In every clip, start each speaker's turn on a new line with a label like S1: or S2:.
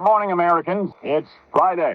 S1: morning, Americans. It's Friday.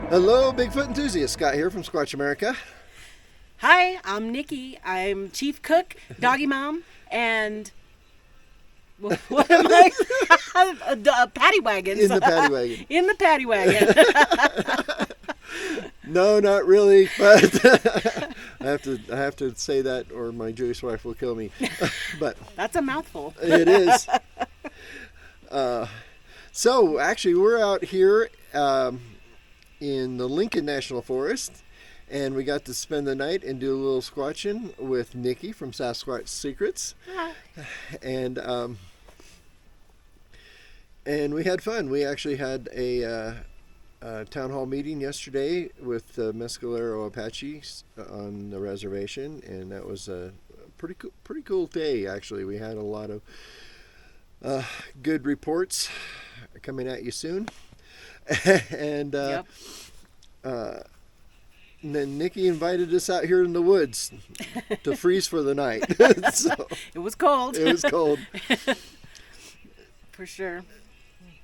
S2: Hello, Bigfoot enthusiasts. Scott here from Squatch America.
S3: Hi, I'm Nikki. I'm chief cook, doggy mom, and what am I? A paddy wagon.
S2: In the paddy wagon.
S3: In the paddy wagon.
S2: No, not really, but I have to say that or my Jewish wife will kill me. But
S3: that's a mouthful.
S2: It is. So actually, we're out here in the Lincoln National Forest, and we got to spend the night and do a little squatching with Nikki from Sasquatch Secrets. And we had fun. We actually had a town hall meeting yesterday with the Mescalero Apache on the reservation, and that was a pretty cool day. Actually, we had a lot of good reports coming at you soon. And
S3: Yep.
S2: And then Nikki invited us out here in the woods to freeze for the night. So
S3: It was cold.
S2: it was cold.
S3: For sure.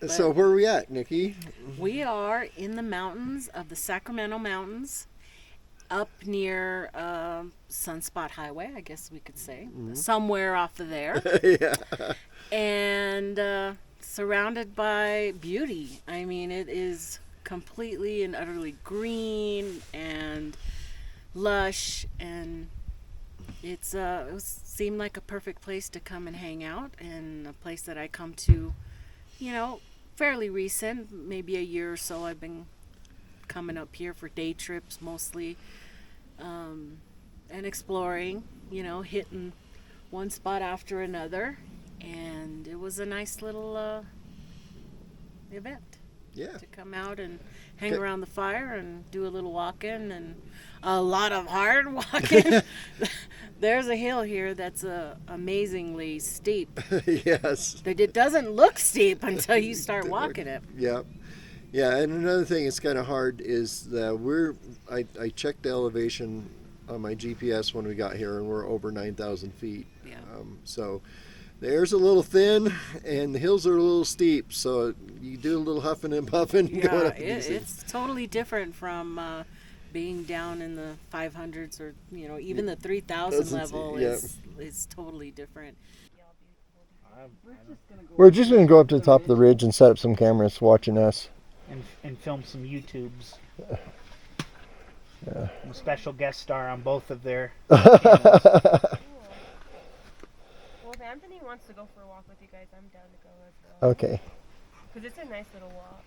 S2: So where are we at, Nikki?
S3: We are in the mountains of the Sacramento Mountains, up near Sunspot Highway, I guess we could say.
S2: Mm-hmm.
S3: Somewhere off of there.
S2: Yeah.
S3: And surrounded by beauty. I mean, it is completely and utterly green and lush, and it seemed like a perfect place to come and hang out, and a place that I come to, fairly recent, maybe a year or so. I've been coming up here for day trips mostly, and exploring, hitting one spot after another. And it was a nice little event.
S2: Yeah.
S3: To come out and hang around the fire and do a little walking, and a lot of hard walking. There's a hill here that's amazingly steep.
S2: Yes.
S3: But it doesn't look steep until you start walking it.
S2: Yeah. Yeah, and another thing that's kind of hard is that I checked the elevation on my GPS when we got here, and we're over 9,000 feet.
S3: Yeah.
S2: So the air's a little thin, and the hills are a little steep, so you do a little huffing and puffing. Going up these things.
S3: It's totally different from being down in the 500s or even the 3,000 level. Is totally different.
S2: We're just going to go up to the top of the ridge and set up some cameras watching us.
S4: And film some YouTubes.
S2: Yeah.
S4: I'm a special guest star on both of their
S5: Well, if Anthony wants to go for a walk with you guys, I'm down to go as well.
S2: Okay.
S5: Because it's a nice little walk.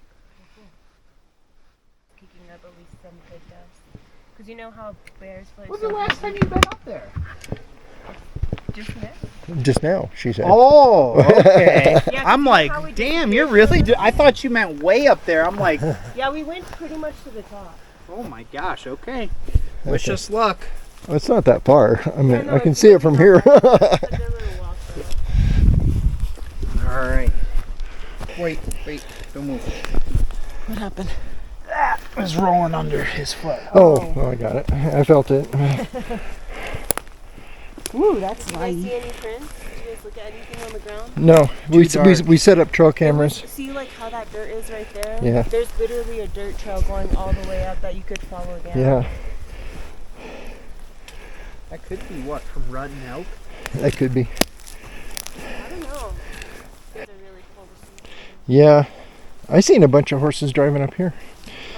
S5: Kicking up at least some good dust. Because you know how bears play.
S4: When's the last time you've been up there?
S5: Just now.
S2: Just now, she said.
S4: Oh, okay.
S5: Yeah,
S4: I'm
S5: how we
S4: like,
S5: did
S4: damn,
S5: the
S4: you're really... I thought you meant way up there. I'm like,
S5: Yeah, we went pretty much to the top.
S4: oh my gosh, okay. Wish us luck.
S2: Well, it's not that far. I mean,
S5: Yeah, no,
S2: I can
S5: it's
S2: see it from here.
S5: It's a good little walk.
S4: All right. Wait, don't move.
S3: What happened?
S4: That was rolling under his foot.
S2: Oh, I got it. I felt it.
S3: Ooh, that's
S5: Do you guys see any prints? Did you guys look at anything on the ground?
S2: No,
S4: dark.
S2: we set up trail cameras.
S5: See like how that dirt is right there?
S2: Yeah.
S5: There's literally a dirt trail going all the way up that you could follow down.
S2: Yeah,
S4: That could be what, from rutting elk?
S2: that could be.
S5: I don't know. These are really cool to see.
S2: Yeah, I seen a bunch of horses driving up here.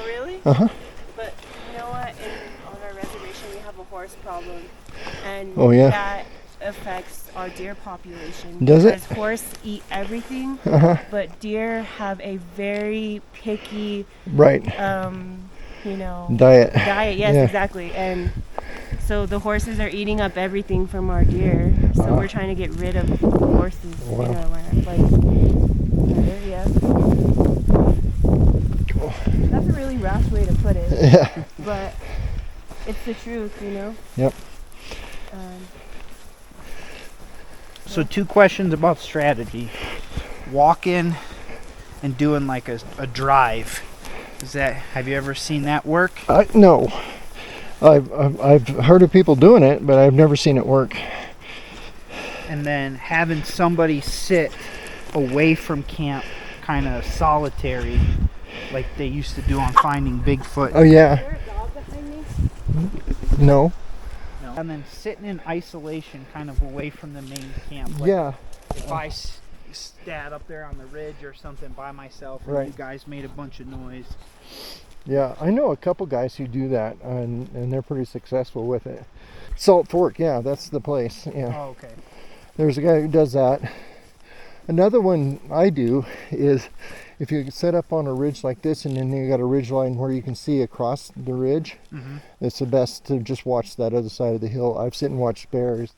S5: Oh really?
S2: Uh-huh.
S5: But you know what? On our reservation, we have a horse problem, and
S2: Oh, yeah?
S5: that affects our deer population.
S2: Does it?
S5: Because horse eat everything,
S2: Uh-huh.
S5: but deer have a very picky
S2: Right. Diet.
S6: Yes,
S2: Yeah.
S6: exactly. And so the horses are eating up everything from our deer. So we're trying to get rid of horses in our land, like that area. That's a really rash way to put it.
S2: Yeah.
S6: But it's the truth,
S2: Yep.
S4: So 2 questions about strategy. Walking and doing like a drive. Have you ever seen that work?
S2: No. I've heard of people doing it, but I've never seen it work.
S4: And then having somebody sit away from camp, kind of solitary, like they used to do on Finding Bigfoot.
S2: Oh yeah. No.
S4: And then sitting in isolation, kind of away from the main camp. Like
S2: Yeah.
S4: If I sat up there on the ridge or something by myself, and
S2: Right.
S4: you guys made a bunch of noise.
S2: Yeah, I know a couple guys who do that, and they're pretty successful with it. Salt Fork, yeah, that's the place. Yeah.
S4: Oh, okay.
S2: There's a guy who does that. Another one I do is if you set up on a ridge like this and then you got a ridge line where you can see across the ridge, it's the best to just watch that other side of the hill. I've sit and watched bears.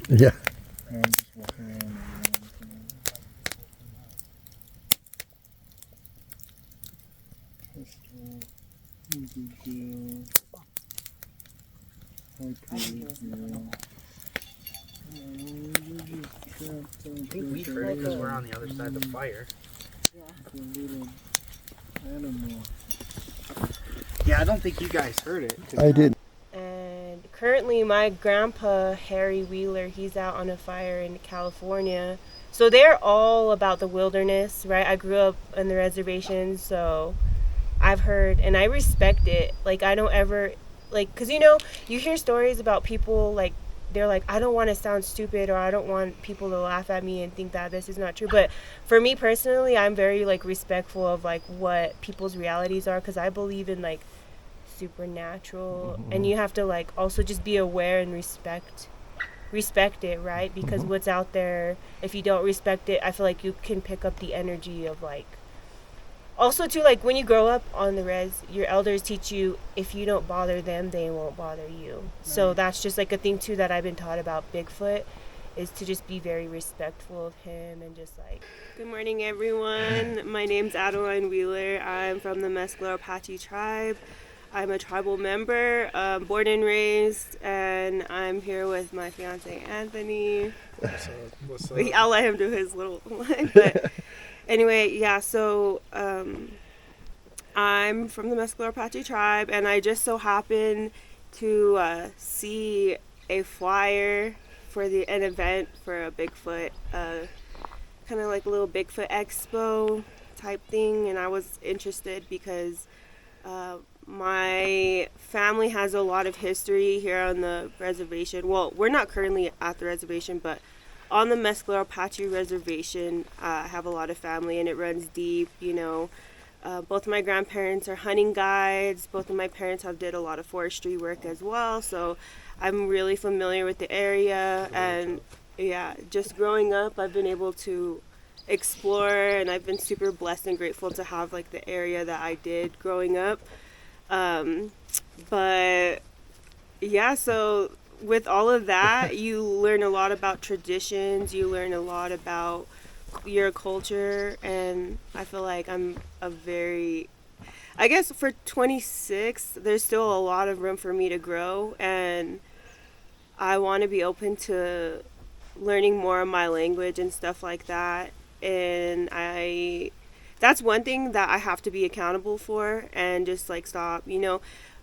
S2: Yeah.
S4: I think we've heard it because we're on the other side of the fire. Yeah, I don't think you guys heard it.
S2: I did.
S6: And currently my grandpa, Harry Wheeler, he's out on a fire in California. So they're all about the wilderness, right? I grew up on the reservation, so I've heard, and I respect it. Like, I don't ever, like, because, you hear stories about people, like, they're like, I don't want to sound stupid, or I don't want people to laugh at me and think that this is not true. But for me personally, I'm very, like, respectful of, like, what people's realities are, because I believe in, like, supernatural, and you have to, like, also just be aware and respect it, right? Because what's out there, if you don't respect it, I feel like you can pick up the energy of, like, also too, like, when you grow up on the res, your elders teach you, if you don't bother them, they won't bother you. So that's just, like, a thing too that I've been taught about Bigfoot, is to just be very respectful of him and just, like, good morning everyone. My name's Adeline Wheeler. I'm from the Mescalero Apache tribe. I'm a tribal member, born and raised, and I'm here with my fiance Anthony. What's up? I'll let him do his little line. But anyway, yeah, so I'm from the Mescalero Apache tribe, and I just so happened to see a flyer for an event for a Bigfoot, kind of like a little Bigfoot expo type thing, and I was interested because my family has a lot of history here on the reservation. Well, we're not currently at the reservation, but on the Mescalero Apache reservation, I have a lot of family, and it runs deep. Both of my grandparents are hunting guides. Both of my parents did a lot of forestry work as well, so I'm really familiar with the area. And yeah, just growing up, I've been able to explore, and I've been super blessed and grateful to have, like, the area that I did growing up. But yeah, so with all of that, you learn a lot about traditions, you learn a lot about your culture, and I feel like I'm I guess for 26, there's still a lot of room for me to grow, and I want to be open to learning more of my language and stuff like that. And that's one thing that I have to be accountable for and just, like, stop,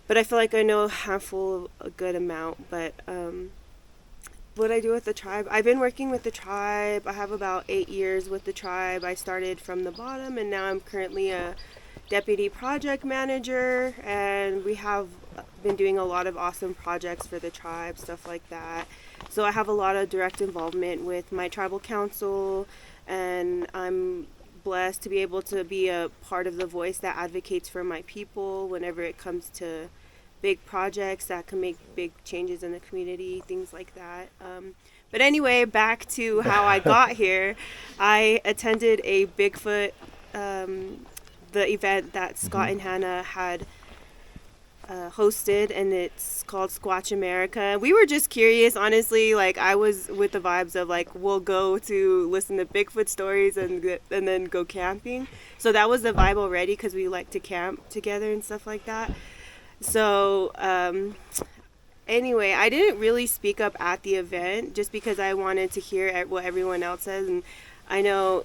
S6: but I feel like I know a handful of a good amount. But what I do with the tribe, I've been working with the tribe. I have about 8 years with the tribe. I started from the bottom, and now I'm currently a deputy project manager, and we have been doing a lot of awesome projects for the tribe, stuff like that. So I have a lot of direct involvement with my tribal council, and I'm blessed to be able to be a part of the voice that advocates for my people whenever it comes to big projects that can make big changes in the community, things like that. But anyway, back to how I got here. I attended a Bigfoot the event that Scott and Hannah had hosted, and it's called Squatch America. We were just curious, honestly. Like, I was with the vibes of like, we'll go to listen to Bigfoot stories and then go camping. So that was the vibe already, because we like to camp together and stuff like that. So anyway, I didn't really speak up at the event just because I wanted to hear what everyone else says. And I know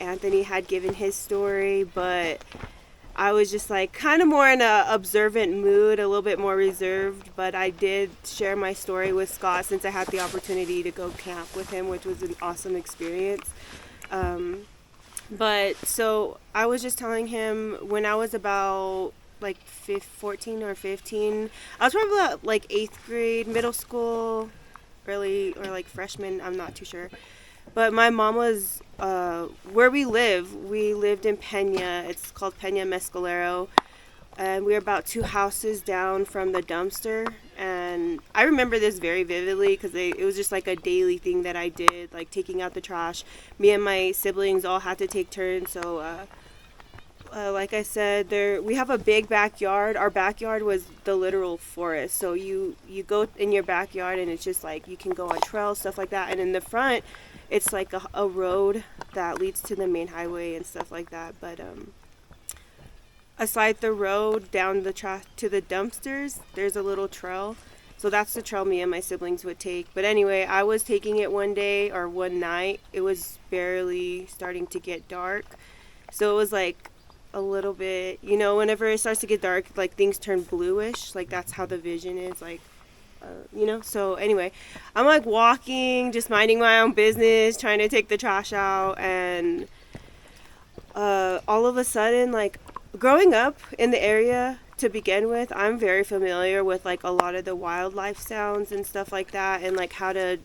S6: Anthony had given his story, but I was just like kind of more in a observant mood, a little bit more reserved. But I did share my story with Scott since I had the opportunity to go camp with him, which was an awesome experience. But so I was just telling him when I was about like 14 or 15, I was probably about like 8th grade, middle school, early, or like freshman, I'm not too sure. But my mom was, where we lived in Pena. It's called Pena Mescalero. And we were about 2 houses down from the dumpster. And I remember this very vividly because it was just like a daily thing that I did, like taking out the trash. Me and my siblings all had to take turns. So, like I said, we have a big backyard. Our backyard was the literal forest. So you go in your backyard and it's just like you can go on trails, stuff like that. And in the front, it's like a road that leads to the main highway and stuff like that. But aside the road down the to the dumpsters, there's a little trail. So that's the trail me and my siblings would take. But anyway, I was taking it one day or one night. It was barely starting to get dark. So it was like a little bit, whenever it starts to get dark, like things turn bluish. Like that's how the vision is, like, So anyway, I'm like walking, just minding my own business, trying to take the trash out. And all of a sudden, like, growing up in the area to begin with, I'm very familiar with like a lot of the wildlife sounds and stuff like that, and like how to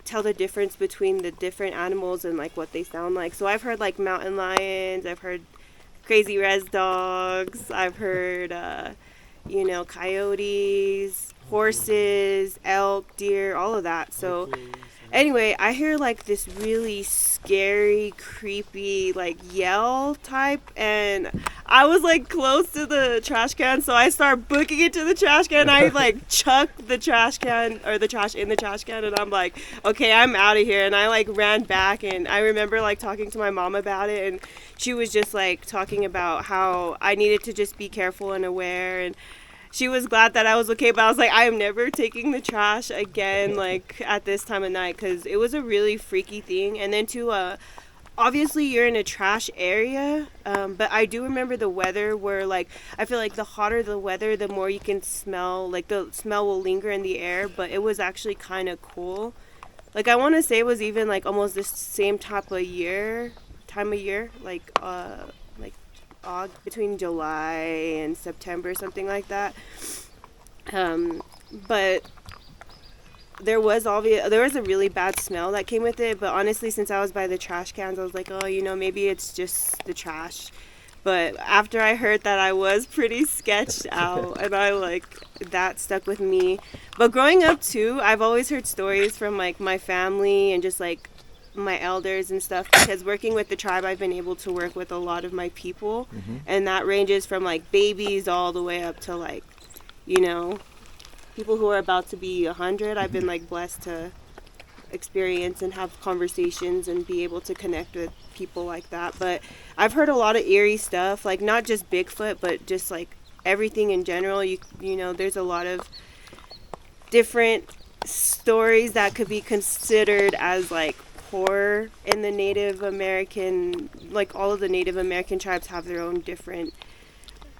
S6: tell the difference between the different animals and like what they sound like. So I've heard like mountain lions, I've heard crazy res dogs, I've heard coyotes, horses, elk, deer, all of that. So anyway, I hear like this really scary, creepy like yell type, and I was like close to the trash can, so I start booking it to the trash can. I like chuck the trash can or the trash in the trash can, and I'm like, okay, I'm out of here. And I like ran back, and I remember like talking to my mom about it, and she was just like talking about how I needed to just be careful and aware, and she was glad that I was okay. But I was like, I am never taking the trash again, like at this time of night, because it was a really freaky thing. And then obviously you're in a trash area, but I do remember the weather where like I feel like the hotter the weather, the more you can smell, like the smell will linger in the air. But it was actually kind of cool. Like I want to say it was even like almost the same time of year, like between July and September, something like that. But there was a really bad smell that came with it. But honestly, since I was by the trash cans, I was like, oh, maybe it's just the trash. But after I heard that, I was pretty sketched out, and that stuck with me. But growing up too, I've always heard stories from like my family and just like my elders and stuff, because working with the tribe, I've been able to work with a lot of my people, and that ranges from like babies all the way up to like, people who are about to be 100. I've been like blessed to experience and have conversations and be able to connect with people like that. But I've heard a lot of eerie stuff, like not just Bigfoot, but just like everything in general. You know, there's a lot of different stories that could be considered as like horror in the Native American, like all of the Native American tribes have their own different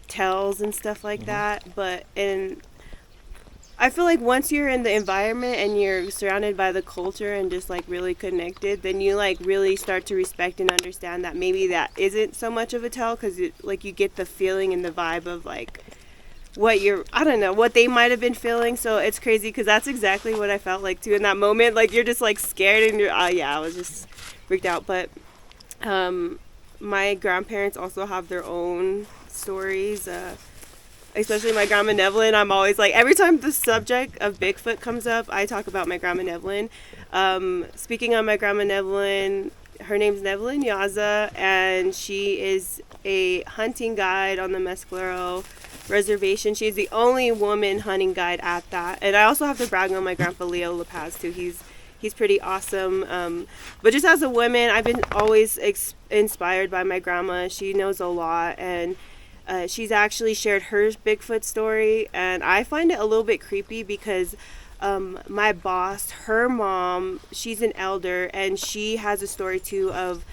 S6: tales and stuff like that. And I feel like once you're in the environment and you're surrounded by the culture and just like really connected, then you like really start to respect and understand that maybe that isn't so much of a tale, because like you get the feeling and the vibe of like what they might have been feeling. So it's crazy, because that's exactly what I felt like too in that moment. Like you're just like scared, and I was just freaked out. But my grandparents also have their own stories, especially my grandma Nevlin. I'm always like, every time the subject of Bigfoot comes up, I talk about my grandma Nevlin. Speaking of my grandma Nevlin, her name's Nevelyn Yaza, and she is a hunting guide on the Mescalero reservation. She's the only woman hunting guide at that. And I also have to brag on my grandpa Leo La Paz too. He's pretty awesome. But just as a woman, I've been always inspired by my grandma. She knows a lot, and she's actually shared her Bigfoot story, and I find it a little bit creepy because my boss, her mom, she's an elder, and she has a story too of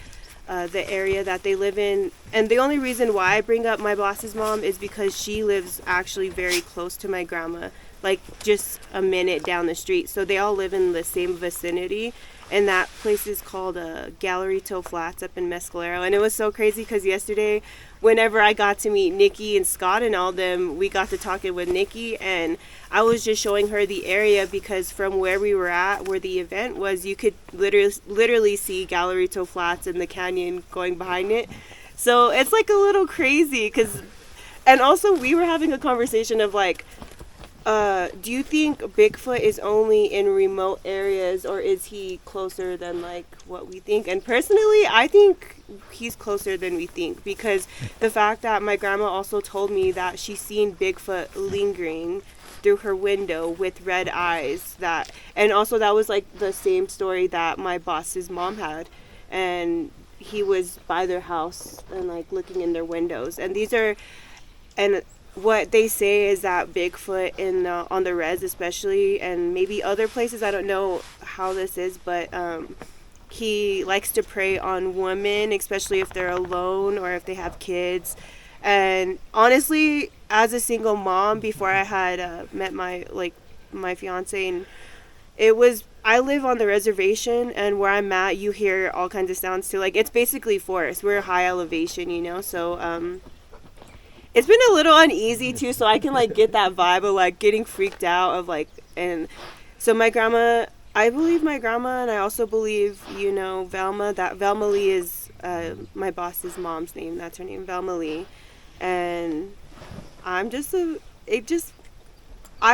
S6: the area that they live in. And the only reason why I bring up my boss's mom is because she lives actually very close to my grandma, like just a minute down the street. So they all live in the same vicinity. And that place is called Gallerito Flats up in Mescalero. And it was so crazy because yesterday, whenever I got to meet Nikki and Scott and all them, we got to talking with Nikki, and I was just showing her the area because from where we were at, where the event was, you could literally see Gallerito Flats and the canyon going behind it. So it's like a little crazy and also we were having a conversation of like, do you think Bigfoot is only in remote areas, or is he closer than like what we think? And personally, I think he's closer than we think, because the fact that my grandma also told me that she's seen Bigfoot lingering through her window with red eyes, and also that was like the same story that my boss's mom had, and he was by their house and like looking in their windows. And what they say is that Bigfoot on the res especially, and maybe other places, I don't know how this is, but he likes to prey on women, especially if they're alone or if they have kids. And honestly, as a single mom, before I had met my fiance, and I live on the reservation, and where I'm at, you hear all kinds of sounds too. Like, it's basically forest. We're high elevation, so it's been a little uneasy too, so I can like get that vibe of like getting freaked out of like. And so I believe my grandma, and I also believe Velma, that Velma Lee is my boss's mom's name. That's her name, Velma Lee. And I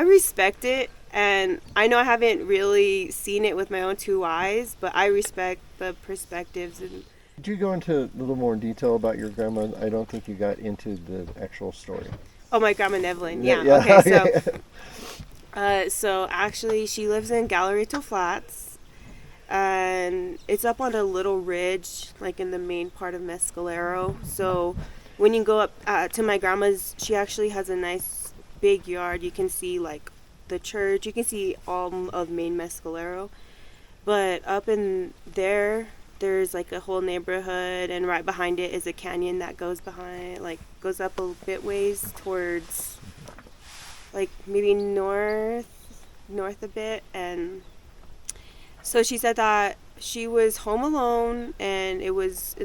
S6: respect it, and I know I haven't really seen it with my own two eyes, but I respect the perspectives. And
S2: Did you go into a little more detail about your grandma? I don't think you got into the actual story.
S6: Oh, my grandma Nevelyn. Yeah. Okay, so actually she lives in Gallerito Flats, and it's up on a little ridge, like in the main part of Mescalero. So when you go up to my grandma's, she actually has a nice big yard. You can see like the church. You can see all of main Mescalero. But up in there's like a whole neighborhood, and right behind it is a canyon that goes up a bit ways towards like maybe north a bit. And so she said that she was home alone, and it was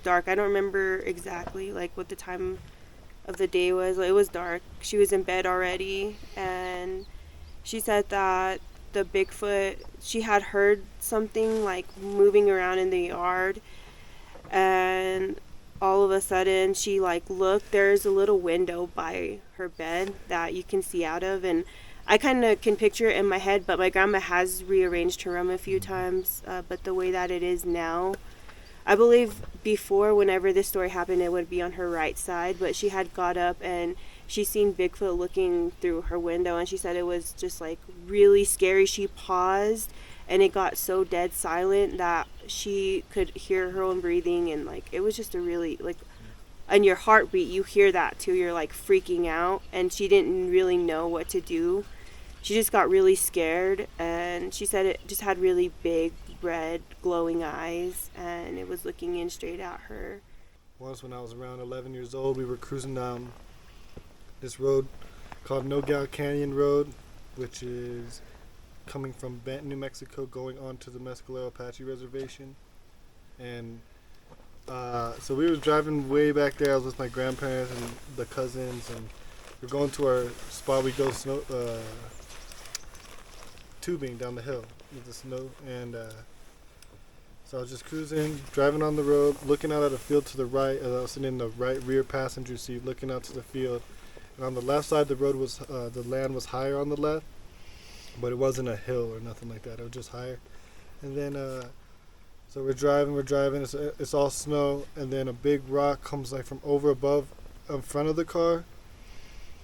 S6: dark. I don't remember exactly like what the time of the day was. It was dark. She was in bed already, and she said that the Bigfoot, she had heard something like moving around in the yard, and all of a sudden she like looked. There's a little window by her bed that you can see out of, and I kind of can picture it in my head, but my grandma has rearranged her room a few times, but the way that it is now, I believe before, whenever this story happened, it would be on her right side, but she had got up and she seen Bigfoot looking through her window, and she said it was just like really scary. She paused, and it got so dead silent that she could hear her own breathing, and like it was just a really like, and your heartbeat, you hear that too. You're like freaking out, and she didn't really know what to do. She just got really scared, and she said it just had really big red glowing eyes, and it was looking in straight at her.
S7: Once when I was around 11 years old, we were cruising down this road called Nogales Canyon Road, which is coming from Benton, New Mexico, going on to the Mescalero Apache Reservation. And so we were driving way back there. I was with my grandparents and the cousins, and we're going to our spot. We go tubing down the hill with the snow, and so I was just cruising, driving on the road, looking out at a field to the right. I was sitting in the right rear passenger seat, looking out to the field. And on the left side, the road was the land was higher on the left, but it wasn't a hill or nothing like that. It was just higher. And then So we're driving. It's all snow, and then a big rock comes like from over above, in front of the car,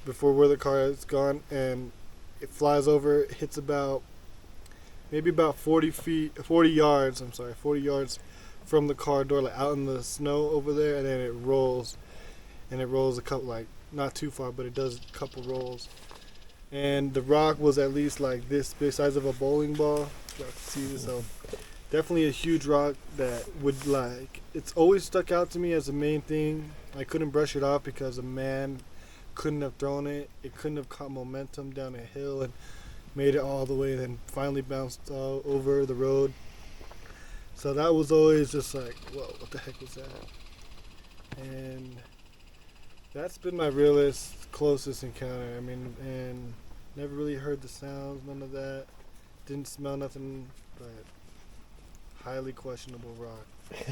S7: before where the car is gone, and it flies over. It hits maybe about 40 yards from the car door, like out in the snow over there, and then it rolls a couple, like not too far, but it does a couple rolls. And the rock was at least like this big, size of a bowling ball. You can see this, so definitely a huge rock that would it's always stuck out to me as the main thing. I couldn't brush it off because a man couldn't have thrown it. It couldn't have caught momentum down a hill and made it all the way, and then finally bounced over the road. So that was always just like, whoa, what the heck was that? And that's been my closest encounter. I mean, and never really heard the sounds, none of that. Didn't smell nothing, but highly questionable rock.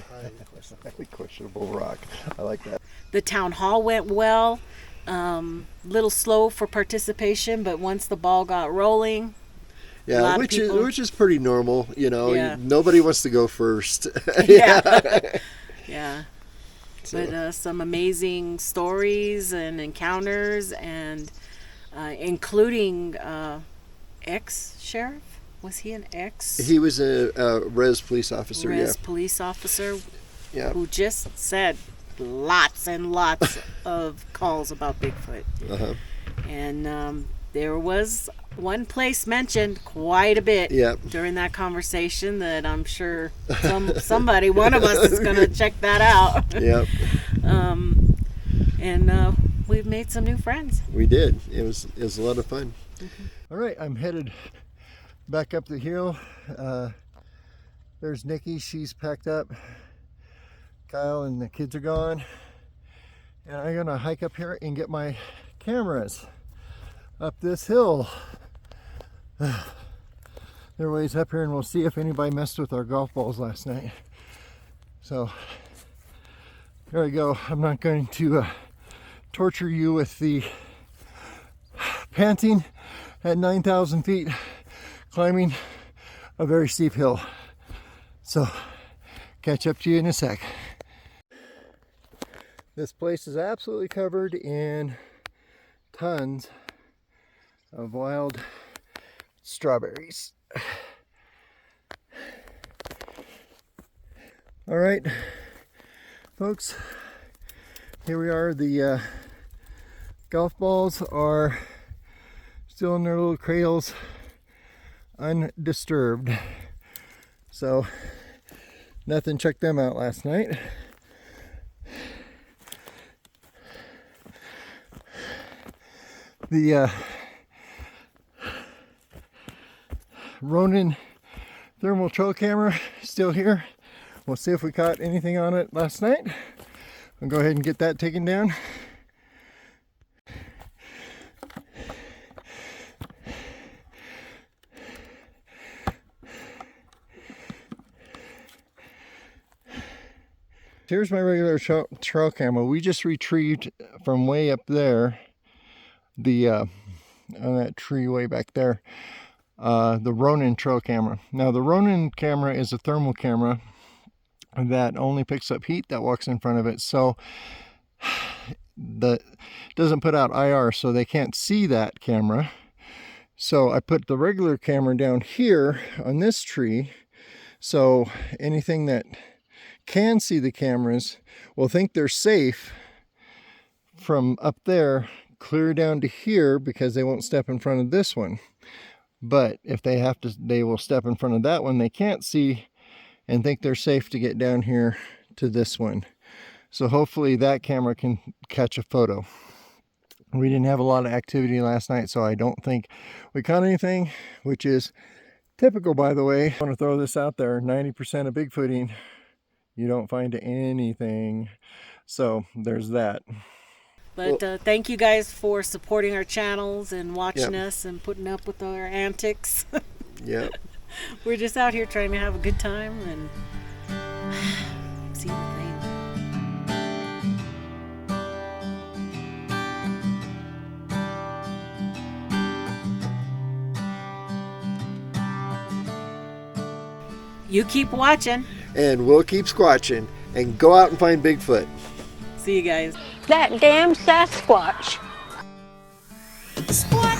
S2: Highly questionable rock. I like that.
S3: The town hall went well. Little slow for participation, but once the ball got rolling,
S2: Yeah, which is pretty normal, you know.
S3: Yeah.
S2: Nobody wants to go first.
S3: Yeah. Yeah.
S2: So.
S3: But some amazing stories and encounters, and including ex-sheriff. Was he an ex?
S2: He was a res police officer.
S3: Police officer.
S2: Yeah.
S3: Who just said lots and lots of calls about Bigfoot.
S2: Uh-huh.
S3: And there was one place mentioned quite a bit during that conversation that I'm sure somebody, one of us, is going to check that out.
S2: Yep.
S3: And we've made some new friends.
S2: We did. It was a lot of fun.
S3: Mm-hmm.
S2: All right, I'm headed back up the hill. There's Nikki. She's packed up. Kyle and the kids are gone. And I'm going to hike up here and get my cameras up this hill. They're ways up here, and we'll see if anybody messed with our golf balls last night. So there we go. I'm not going to torture you with the panting at 9,000 feet climbing a very steep hill. So catch up to you in a sec. This place is absolutely covered in tons of wild strawberries. All right, folks, here we are. The golf balls are still in their little cradles, undisturbed. So nothing checked them out last night. The Ronin thermal trail camera still here. We'll see if we caught anything on it last night. I'll go ahead and get that taken down. Here's my regular trail camera. We just retrieved from way up there, on that tree way back there, the Ronin trail camera. Now the Ronin camera is a thermal camera that only picks up heat that walks in front of it, so that doesn't put out IR, so they can't see that camera. So I put the regular camera down here on this tree, so anything that can see the cameras will think they're safe from up there clear down to here, because they won't step in front of this one. But if they have to, they will step in front of that one they can't see and think they're safe to get down here to this one. So hopefully that camera can catch a photo. We didn't have a lot of activity last night, so I don't think we caught anything, which is typical, by the way. I want to throw this out there. 90% of Bigfooting, you don't find anything. So there's that.
S3: But thank you guys for supporting our channels and watching us and putting up with our antics.
S2: Yep.
S3: We're just out here trying to have a good time and see the thing. You keep watching.
S2: and we'll keep squatching and go out and find Bigfoot.
S3: See you guys.
S8: That damn Sasquatch.
S9: Squatch